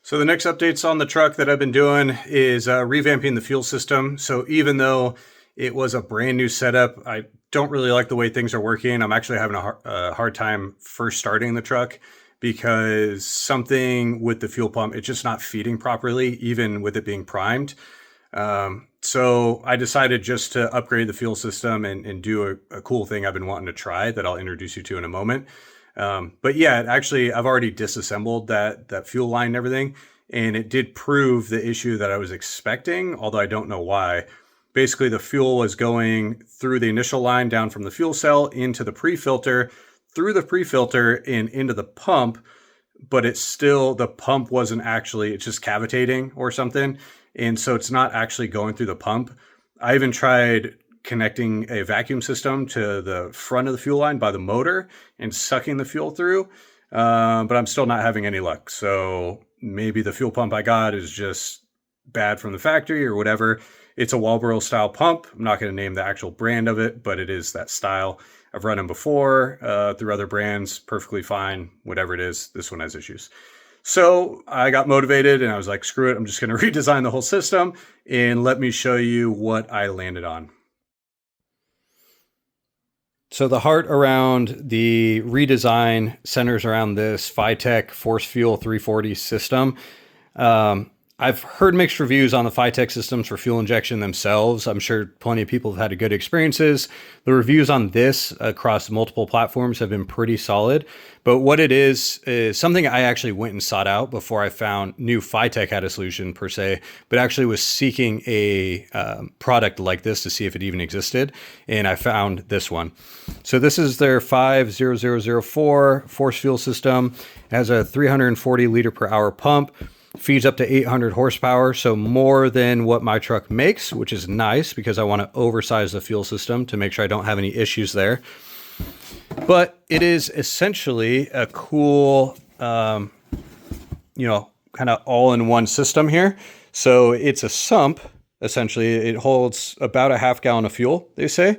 So the next updates on the truck that I've been doing is revamping the fuel system. So even though it was a brand new setup, I don't really like the way things are working. I'm actually having a hard time first starting the truck because something with the fuel pump, it's just not feeding properly, even with it being primed. So I decided just to upgrade the fuel system and do a cool thing I've been wanting to try that I'll introduce you to in a moment. But yeah, actually, I've already disassembled that fuel line and everything, and it did prove the issue that I was expecting, although I don't know why. Basically, the fuel was going through the initial line down from the fuel cell into the pre-filter, through the pre-filter and into the pump, but the pump wasn't actually, it's just cavitating or something. And so it's not actually going through the pump. I even tried connecting a vacuum system to the front of the fuel line by the motor and sucking the fuel through, but I'm still not having any luck. So maybe the fuel pump I got is just bad from the factory or whatever. It's a Walbro style pump. I'm not going to name the actual brand of it, but it is that style. I've run them before through other brands, perfectly fine, whatever it is. This one has issues. So I got motivated and I was like, screw it. I'm just going to redesign the whole system and let me show you what I landed on. So the heart around the redesign centers around this FiTech Force Fuel 340 system. I've heard mixed reviews on the FiTech systems for fuel injection themselves. I'm sure plenty of people have had good experiences. The reviews on this across multiple platforms have been pretty solid. But what it is something I actually went and sought out before I knew FiTech had a solution per se, but actually was seeking a product like this to see if it even existed. And I found this one. So this is their 50004 force fuel system. It has a 340 liter per hour pump. Feeds up to 800 horsepower, so more than what my truck makes, which is nice because I want to oversize the fuel system to make sure I don't have any issues there. But it is essentially a cool, kind of all-in-one system here. So it's a sump, essentially. It holds about a half gallon of fuel, they say,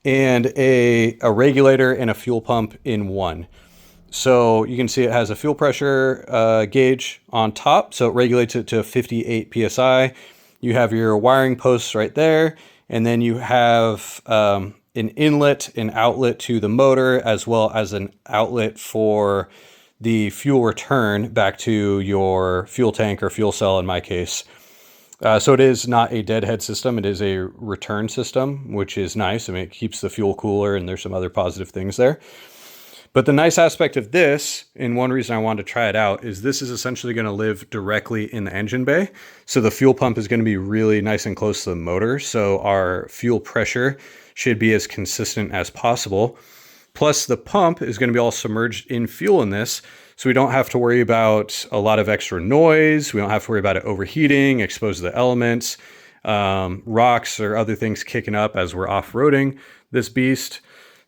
and a regulator and a fuel pump in one. So you can see it has a fuel pressure gauge on top, so it regulates it to 58 PSI. You have your wiring posts right there, and then you have an inlet and outlet to the motor, as well as an outlet for the fuel return back to your fuel tank or fuel cell in my case. So it is not a deadhead system. It is a return system, which is nice. I mean, it keeps the fuel cooler, and there's some other positive things there. But the nice aspect of this, and one reason I wanted to try it out, is this is essentially going to live directly in the engine bay. So the fuel pump is going to be really nice and close to the motor. So our fuel pressure should be as consistent as possible. Plus the pump is going to be all submerged in fuel in this. So we don't have to worry about a lot of extra noise. We don't have to worry about it overheating, exposed to the elements, rocks or other things kicking up as we're off-roading this beast.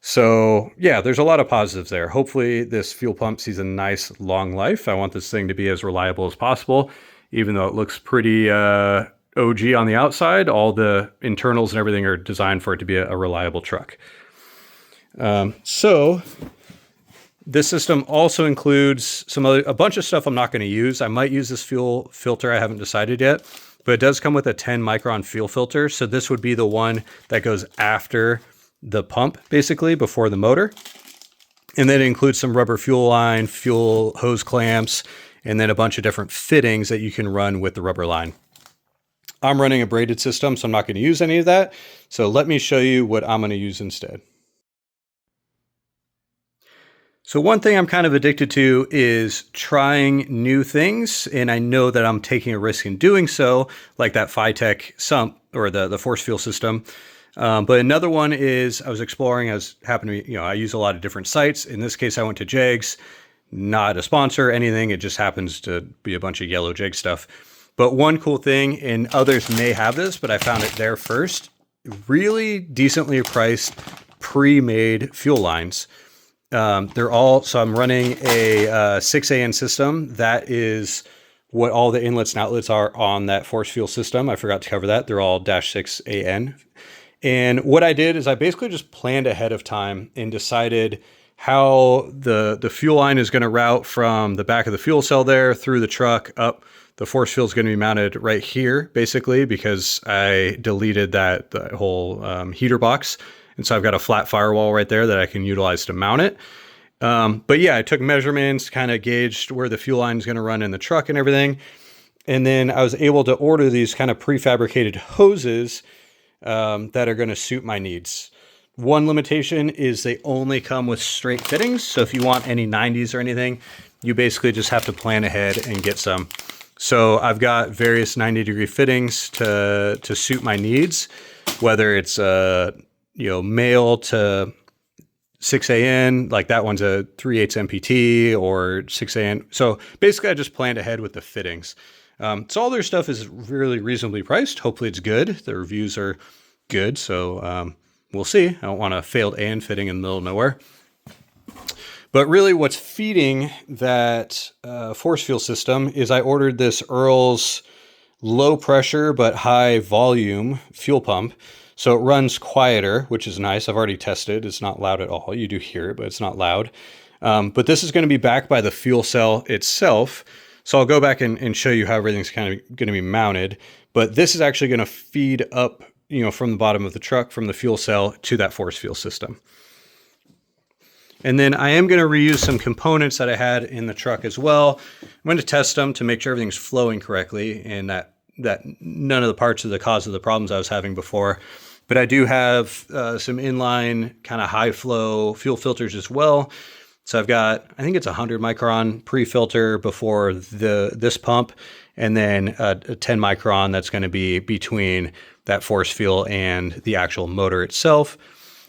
So yeah, there's a lot of positives there. Hopefully this fuel pump sees a nice long life. I want this thing to be as reliable as possible, even though it looks pretty OG on the outside. All the internals and everything are designed for it to be a reliable truck. So this system also includes a bunch of stuff I'm not going to use. I might use this fuel filter. I haven't decided yet, but it does come with a 10 micron fuel filter. So this would be the one that goes after the pump, basically before the motor. And then it includes some rubber fuel line, fuel hose clamps, and then a bunch of different fittings that you can run with the rubber line. I'm running a braided system, so I'm not going to use any of that. So let me show you what I'm going to use instead. So one thing I'm kind of addicted to is trying new things, and I know that I'm taking a risk in doing so, like that FiTech sump or the force fuel system. But another one is I was exploring, I use a lot of different sites. In this case, I went to Jegs, not a sponsor or anything. It just happens to be a bunch of yellow Jeg stuff. But one cool thing, and others may have this, but I found it there first, really decently priced pre-made fuel lines. So I'm running a 6AN system. That is what all the inlets and outlets are on that force fuel system. I forgot to cover that. They're all -6AN. And what I did is I basically just planned ahead of time and decided how the fuel line is going to route from the back of the fuel cell there through the truck up. The force field is going to be mounted right here, basically, because I deleted that whole heater box. And so I've got a flat firewall right there that I can utilize to mount it. But yeah, I took measurements, kind of gauged where the fuel line is going to run in the truck and everything. And then I was able to order these kind of prefabricated hoses that are going to suit my needs. One limitation is they only come with straight fittings. So if you want any 90s or anything, you basically just have to plan ahead and get some. So I've got various 90-degree fittings to suit my needs, whether it's male to 6AN, like that one's a 3/8 MPT or 6AN. So basically I just planned ahead with the fittings. So all their stuff is really reasonably priced. Hopefully it's good. The reviews are good. So we'll see. I don't want a failed AN fitting in the middle of nowhere. But really what's feeding that force fuel system is I ordered this Earl's low pressure but high volume fuel pump. So it runs quieter, which is nice. I've already tested. It's not loud at all. You do hear it, but it's not loud. But this is going to be backed by the fuel cell itself. So I'll go back and show you how everything's kind of going to be mounted. But this is actually going to feed up, from the bottom of the truck, from the fuel cell to that force fuel system. And then I am going to reuse some components that I had in the truck as well. I'm going to test them to make sure everything's flowing correctly and that none of the parts are the cause of the problems I was having before. But I do have some inline kind of high flow fuel filters as well. So I've got, I think it's 100 micron pre-filter before this pump, and then a 10 micron that's going to be between that force fuel and the actual motor itself.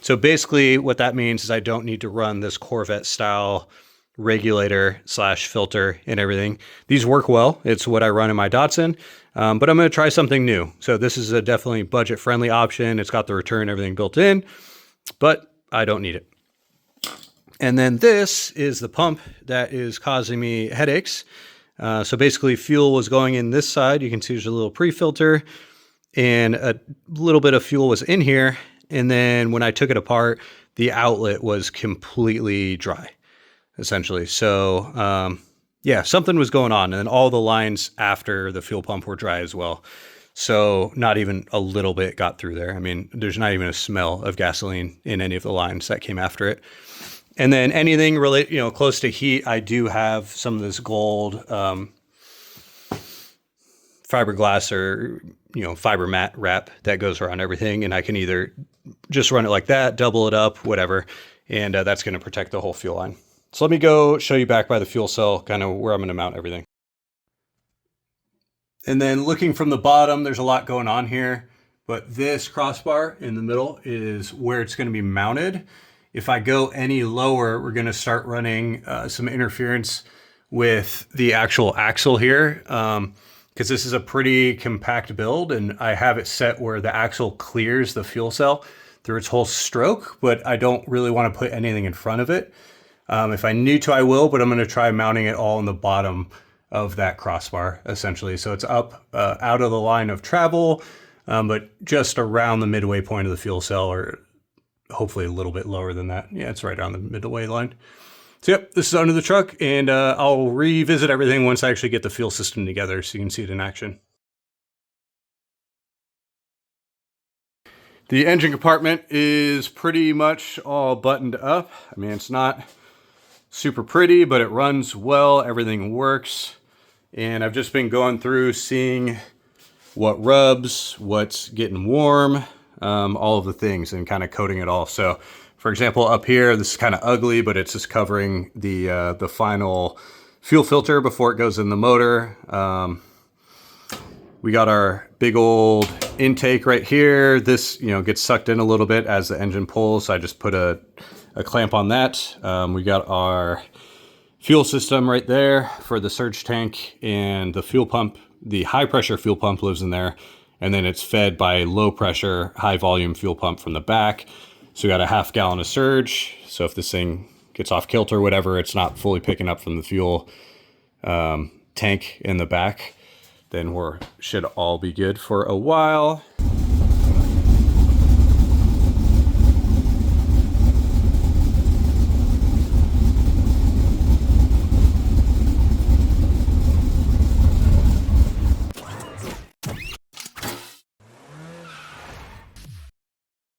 So basically what that means is I don't need to run this Corvette style regulator / filter and everything. These work well. It's what I run in my Datsun, but I'm going to try something new. So this is a definitely budget friendly option. It's got the return and everything built in, but I don't need it. And then this is the pump that is causing me headaches. So basically fuel was going in this side. You can see there's a little pre-filter and a little bit of fuel was in here. And then when I took it apart, the outlet was completely dry, essentially. So yeah, something was going on. And then all the lines after the fuel pump were dry as well. So not even a little bit got through there. I mean, there's not even a smell of gasoline in any of the lines that came after it. And then anything related, close to heat, I do have some of this gold fiberglass or, fiber mat wrap that goes around everything. And I can either just run it like that, double it up, whatever. And that's going to protect the whole fuel line. So let me go show you back by the fuel cell, kind of where I'm going to mount everything. And then looking from the bottom, there's a lot going on here, but this crossbar in the middle is where it's going to be mounted. If I go any lower, we're going to start running some interference with the actual axle here, because this is a pretty compact build and I have it set where the axle clears the fuel cell through its whole stroke, but I don't really want to put anything in front of it. If I need to, I will, but I'm going to try mounting it all in the bottom of that crossbar, essentially. So it's up out of the line of travel, but just around the midway point of the fuel cell, or hopefully a little bit lower than that. Yeah, it's right around the midway line. So yep, this is under the truck, and I'll revisit everything once I actually get the fuel system together so you can see it in action. The engine compartment is pretty much all buttoned up. I mean, it's not super pretty, but it runs well. Everything works. And I've just been going through seeing what rubs, what's getting warm, all of the things, and kind of coating it all. So for example, up here, this is kind of ugly, but it's just covering the final fuel filter before it goes in the motor. We got our big old intake right here. This, gets sucked in a little bit as the engine pulls. So I just put a clamp on that. We got our fuel system right there for the surge tank, and the fuel pump, the high pressure fuel pump lives in there. And then it's fed by low pressure, high volume fuel pump from the back. So we got a 1/2 gallon of surge. So if this thing gets off kilter or whatever, it's not fully picking up from the fuel tank in the back, then we should all be good for a while.